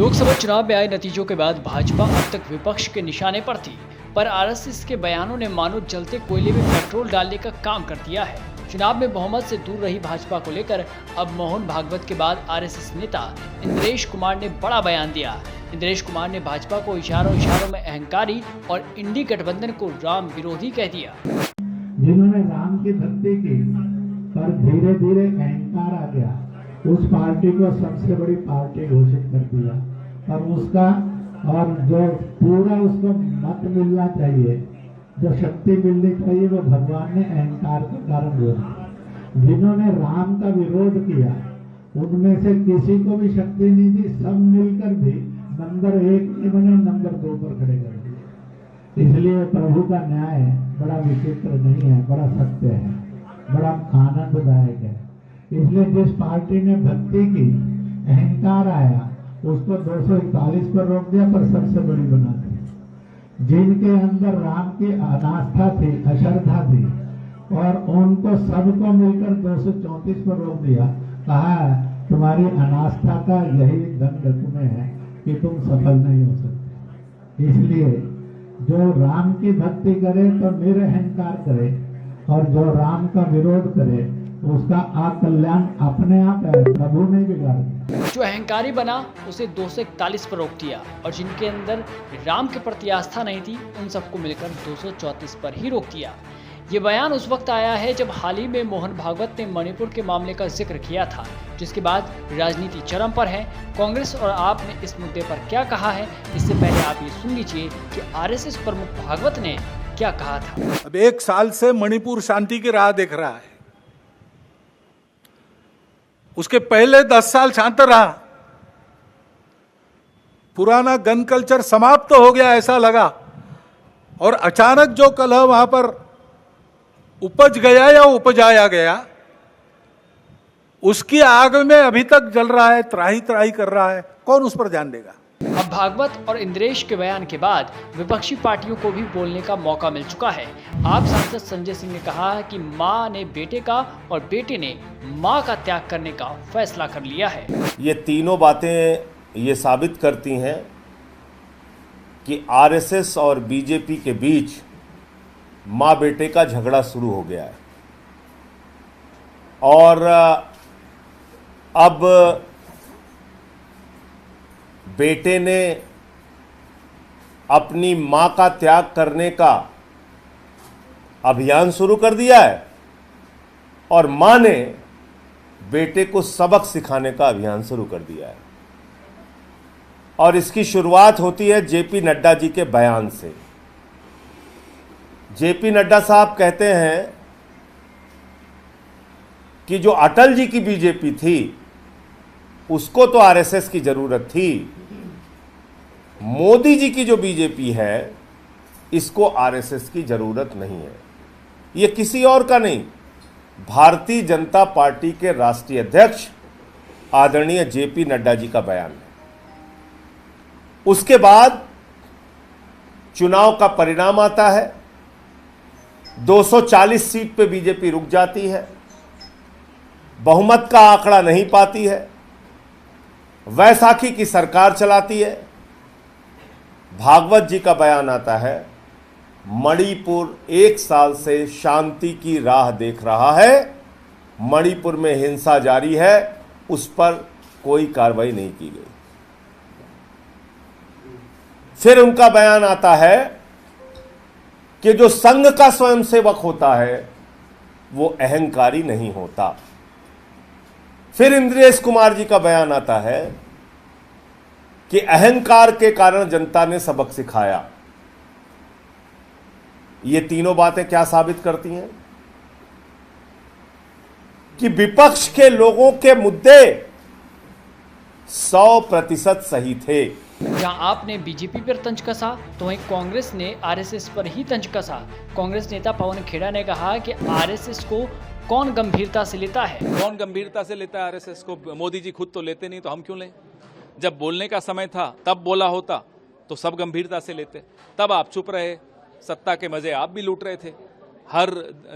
लोकसभा चुनाव में आए नतीजों के बाद भाजपा अब तक विपक्ष के निशाने पर थी, पर आरएसएस के बयानों ने मानो जलते कोयले में पेट्रोल डालने का काम कर दिया है। चुनाव में बहुमत से दूर रही भाजपा को लेकर अब मोहन भागवत के बाद आरएसएस नेता इंद्रेश कुमार ने बड़ा बयान दिया। इंद्रेश कुमार ने भाजपा को इशारों में अहंकारी और इंडी गठबंधन को राम विरोधी कह दिया। जिन्होंने राम की भक्ति की पर धीरे धीरे अहंकार आ गया, उस पार्टी को सबसे बड़ी पार्टी घोषित कर दिया और उसका और जो पूरा उसको मत मिलना चाहिए, जो शक्ति मिलनी चाहिए, वो भगवान ने अहंकार के कारण दिया। जिन्होंने राम का विरोध किया उनमें से किसी को भी शक्ति नहीं थी, सब मिलकर भी नंबर 1 नहीं बने, नंबर 2 पर खड़े कर दिए। इसलिए प्रभु का न्याय बड़ा विचित्र नहीं है, बड़ा सत्य है, बड़ा आनंददायक है। इसलिए जिस पार्टी ने भक्ति की, अहंकार आया, उसको 241 पर रोक दिया, पर सबसे बड़ी बना दी। जिनके अंदर राम की अनास्था थी, अश्रद्धा थी, और उनको सबको मिलकर 234 पर रोक दिया। कहा तुम्हारी अनास्था का यही दंड तुम्हें है कि तुम सफल नहीं हो सकते। इसलिए जो राम की भक्ति करे तो निरअहंकार करे, और जो राम का विरोध करे उसका कल्याण अपने आप है, प्रभु नहीं बिगाड़ता। जो अहंकारी बना उसे 241 पर रोक दिया, और जिनके अंदर राम के प्रति आस्था नहीं थी उन सबको मिलकर 234 पर ही रोक दिया। ये बयान उस वक्त आया है जब हाल ही में मोहन भागवत ने मणिपुर के मामले का जिक्र किया था, जिसके बाद राजनीति चरम पर है। कांग्रेस और आप ने इस मुद्दे पर क्या कहा है, इससे पहले आप ये सुन लीजिए कि आरएसएस प्रमुख भागवत ने क्या कहा था। अब 1 साल से मणिपुर शांति की राह देख रहा है, उसके पहले 10 साल शांत रहा। पुराना गन कल्चर समाप्त हो गया ऐसा लगा, और अचानक जो कलह वहां पर उपज गया या उपजाया गया, उसकी आग में अभी तक जल रहा है, त्राही त्राही कर रहा है। कौन उस पर ध्यान देगा? अब भागवत और इंद्रेश के बयान के बाद विपक्षी पार्टियों को भी बोलने का मौका मिल चुका है। आप सांसद संजय सिंह ने कहा है कि मां ने बेटे का और बेटे ने मां का त्याग करने का फैसला कर लिया है। ये तीनों बातें ये साबित करती हैं कि आरएसएस और बीजेपी के बीच मां बेटे का झगड़ा शुरू हो गया है, और अब बेटे ने अपनी मां का त्याग करने का अभियान शुरू कर दिया है, और मां ने बेटे को सबक सिखाने का अभियान शुरू कर दिया है। और इसकी शुरुआत होती है जेपी नड्डा जी के बयान से। जेपी नड्डा साहब कहते हैं कि जो अटल जी की बीजेपी थी उसको तो आरएसएस की जरूरत थी, मोदी जी की जो बीजेपी है इसको आरएसएस की जरूरत नहीं है। ये किसी और का नहीं, भारतीय जनता पार्टी के राष्ट्रीय अध्यक्ष आदरणीय जेपी नड्डा जी का बयान है। उसके बाद चुनाव का परिणाम आता है, 240 सीट पे बीजेपी रुक जाती है, बहुमत का आंकड़ा नहीं पाती है, वैसाखी की सरकार चलाती है। भागवत जी का बयान आता है, मणिपुर 1 साल से शांति की राह देख रहा है, मणिपुर में हिंसा जारी है, उस पर कोई कार्रवाई नहीं की गई। फिर उनका बयान आता है कि जो संघ का स्वयंसेवक होता है वो अहंकारी नहीं होता। फिर इंद्रेश कुमार जी का बयान आता है कि अहंकार के कारण जनता ने सबक सिखाया। ये तीनों बातें क्या साबित करती हैं? कि विपक्ष के लोगों के मुद्दे 100% सही थे। जहां आपने बीजेपी पर तंज कसा तो वहीं कांग्रेस ने आरएसएस पर ही तंज कसा। कांग्रेस नेता पवन खेड़ा ने कहा कि आरएसएस को कौन गंभीरता से लेता है। कौन गंभीरता से लेता है आरएसएस को? मोदी जी खुद तो लेते नहीं, तो हम क्यों लें? जब बोलने का समय था तब बोला होता तो सब गंभीरता से लेते। तब आप चुप रहे, सत्ता के मजे आप भी लूट रहे थे। हर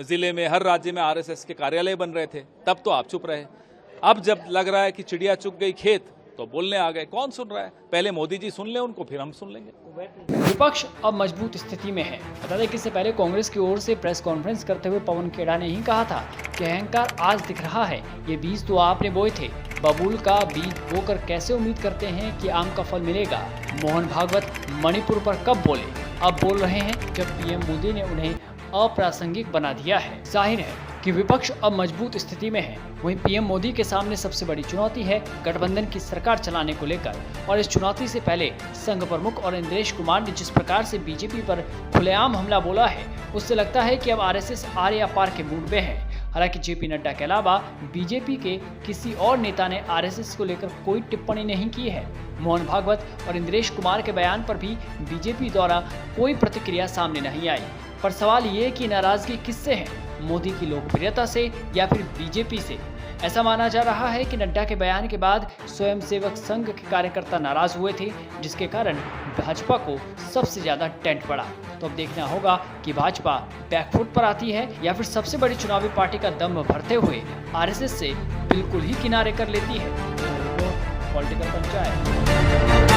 जिले में, हर राज्य में आरएसएस के कार्यालय बन रहे थे, तब तो आप चुप रहे। अब जब लग रहा है कि चिड़िया चुग गई खेत, तो बोलने आ गए। कौन सुन रहा है? पहले मोदी जी सुन ले उनको, फिर हम सुन लेंगे। विपक्ष अब मजबूत स्थिति में है। बता दें कि इससे पहले कांग्रेस की ओर से प्रेस कॉन्फ्रेंस करते हुए पवन खेड़ा ने ही कहा था कि अहंकार आज दिख रहा है, ये बीज तो आपने बोए थे, बबूल का बीज बोकर कैसे उम्मीद करते हैं कि आम का फल मिलेगा। मोहन भागवत मणिपुर पर कब बोले? अब बोल रहे हैं जब पीएम मोदी ने उन्हें अप्रासंगिक बना दिया है। जाहिर है कि विपक्ष अब मजबूत स्थिति में है। वहीं पीएम मोदी के सामने सबसे बड़ी चुनौती है गठबंधन की सरकार चलाने को लेकर, और इस चुनौती से पहले संघ प्रमुख और इंद्रेश कुमार ने जिस प्रकार से बीजेपी पर खुलेआम हमला बोला है, उससे लगता है कि अब आरएसएस आर या पार के मूड में है। हालांकि जेपी नड्डा के अलावा बीजेपी के किसी और नेता ने आरएसएस को लेकर कोई टिप्पणी नहीं की है। मोहन भागवत और इंद्रेश कुमार के बयान पर भी बीजेपी द्वारा कोई प्रतिक्रिया सामने नहीं आई। पर सवाल ये कि नाराजगी किससे है, मोदी की लोकप्रियता से या फिर बीजेपी से? ऐसा माना जा रहा है कि नड्डा के बयान के बाद स्वयंसेवक संघ के कार्यकर्ता नाराज हुए थे, जिसके कारण भाजपा को सबसे ज्यादा टेंट पड़ा। तो अब देखना होगा कि भाजपा बैकफुट पर आती है या फिर सबसे बड़ी चुनावी पार्टी का दम भरते हुए आरएसएस से बिल्कुल ही किनारे कर लेती है। पॉलिटिकल पंचायत।